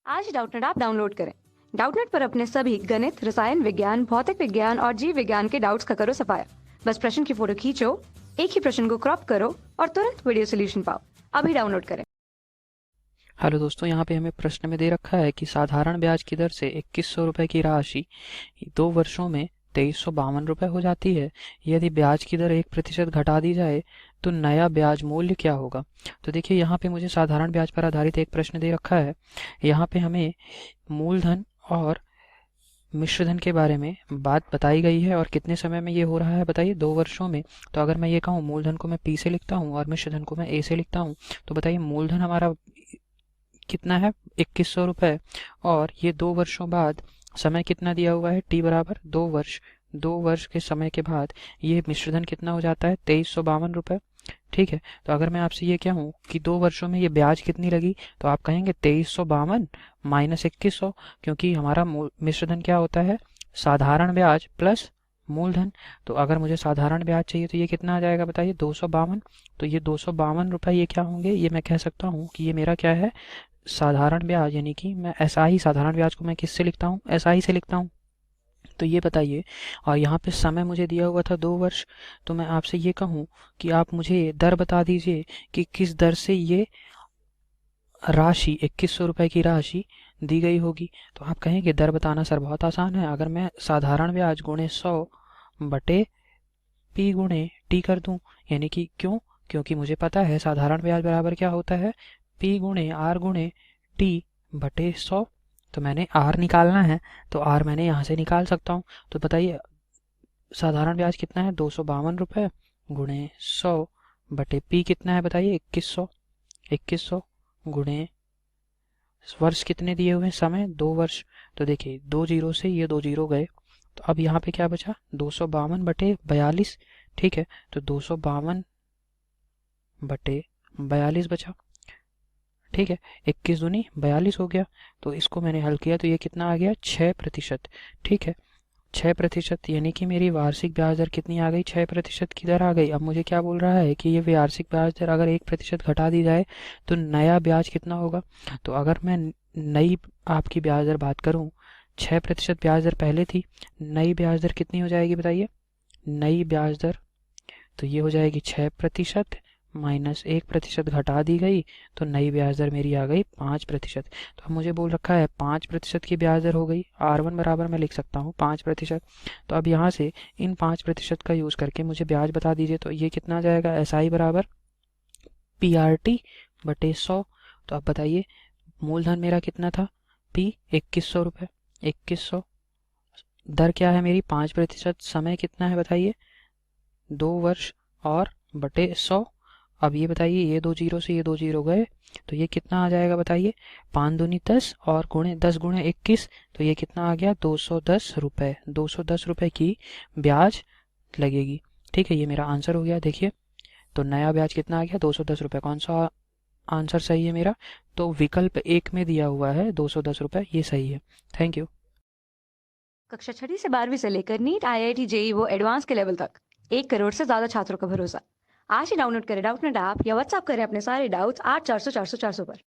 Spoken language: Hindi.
आज डाउटनेट ऐप डाउनलोड करें। डाउटनेट पर अपने सभी गणित, रसायन विज्ञान, भौतिक विज्ञान और जीव विज्ञान के डाउट्स का करो सफाया। बस प्रश्न की फोटो खींचो, एक ही प्रश्न को क्रॉप करो और तुरंत वीडियो सोल्यूशन पाओ। अभी डाउनलोड करें। हेलो दोस्तों, यहाँ पे हमें प्रश्न में दे रखा है कि साधारण ब्याज की दर से 2100 रुपये की राशि 2 वर्षों में 2352 रुपये हो जाती है। यदि ब्याज की दर 1% घटा दी जाए तो नया ब्याज मूल्य क्या होगा। तो देखिए, यहाँ पे मुझे साधारण ब्याज पर आधारित एक प्रश्न दे रखा है। यहाँ पे हमें मूलधन और मिश्रधन के बारे में बात बताई गई है और कितने समय में ये हो रहा है बताइए, 2 वर्षों में। तो अगर मैं ये कहूँ मूलधन को मैं P से लिखता हूँ और मिश्रधन को मैं A से लिखता हूँ, तो बताइए मूलधन हमारा कितना है, 2100 रुपये। और ये 2 वर्षों बाद समय कितना दिया हुआ है, टी बराबर 2 वर्ष। 2 वर्ष के समय के बाद ये मिश्रधन कितना हो जाता है, 2352 रुपये। ठीक है, तो अगर मैं आपसे ये कहूँ कि 2 वर्षों में ये ब्याज कितनी लगी, तो आप कहेंगे 2352 माइनस 2100, क्योंकि हमारा मिश्रधन क्या होता है, साधारण ब्याज प्लस मूलधन। तो अगर मुझे साधारण ब्याज चाहिए तो ये कितना आ जाएगा बताइए, 252। तो ये 252 रुपये ये क्या होंगे, ये मैं कह सकता हूँ कि ये मेरा क्या है, साधारण ब्याज। यानी कि मैं एसआई साधारण ब्याज को मैं किससे लिखता हूँ, एसआई से लिखता हूँ। तो ये बताइए, और यहाँ पे समय मुझे दिया हुआ था 2 वर्ष। तो मैं आपसे ये कहूँ कि आप मुझे दर बता दीजिए कि किस दर से ये राशि 2100 रुपये की राशि दी गई होगी। तो आप कहेंगे दर बताना सर बहुत आसान है, अगर मैं साधारण ब्याज गुणे 100 बटे पी गुणे टी कर दूं। यानी कि क्यों, क्योंकि मुझे पता है साधारण ब्याज बराबर क्या होता है, पी गुणे आर गुणे टी बटे 100। तो मैंने आर निकालना है, तो आर मैंने यहाँ से निकाल सकता हूँ। तो बताइए साधारण ब्याज कितना है, 252 रुपये गुणे 100 बटे पी कितना है बताइए, 2100। 2100 गुणे वर्ष कितने दिए हुए हैं, समय 2 वर्ष। तो देखिए 2 जीरो से ये 2 जीरो गए, तो अब यहाँ पे क्या बचा, 252 बटे 42। ठीक है, तो 252 बटे 42 बचा। ठीक है, 21 दूनी 42 हो गया। तो इसको मैंने हल किया तो ये कितना आ गया, 6%। ठीक है, 6%, यानी कि मेरी वार्षिक ब्याज दर कितनी आ गई, 6% की दर आ गई। अब मुझे क्या बोल रहा है कि ये वार्षिक ब्याज दर अगर 1% घटा दी जाए तो नया ब्याज कितना होगा। तो अगर मैं नई आपकी ब्याज दर बात करूँ, 6% ब्याज दर पहले थी, नई ब्याज दर कितनी हो जाएगी बताइए, नई ब्याज दर तो ये हो जाएगी 6% माइनस 1% घटा दी गई, तो नई ब्याज दर मेरी आ गई 5%। तो अब मुझे बोल रखा है 5% की ब्याज दर हो गई, R1 बराबर मैं लिख सकता हूँ 5%। तो अब यहाँ से इन 5% का यूज़ करके मुझे ब्याज बता दीजिए, तो ये कितना आ जाएगा, SI बराबर PRT बटे 100। तो अब बताइए मूलधन मेरा कितना था, P 2100 रुपये, 2100। दर क्या है मेरी 5%, समय कितना है बताइए, 2 वर्ष और बटे 100। अब ये बताइए, ये 2 जीरो से ये 2 जीरो गए, तो ये कितना आ जाएगा बताइए, 5 दूनी 10 और गुणे 10 गुणे 21, तो ये कितना आ गया, 210 रुपये। 210 रुपये की ब्याज लगेगी। ठीक है, ये मेरा आंसर हो गया। देखिए, तो नया ब्याज कितना आ गया, 210 रुपये। कौन सा आंसर सही है मेरा, तो विकल्प 1 में दिया हुआ है 210 रुपये, ये सही है। Thank you. कक्षा 6 से 12वीं से लेकर नीट, IIT, JEE वो एडवांस के लेवल तक 1 करोड़ से ज्यादा छात्रों का भरोसा। आज ही डाउनलोड करें डाउटनेट ऐप या व्हाट्सएप करें अपने सारे डाउट्स 8400 400 400 पर।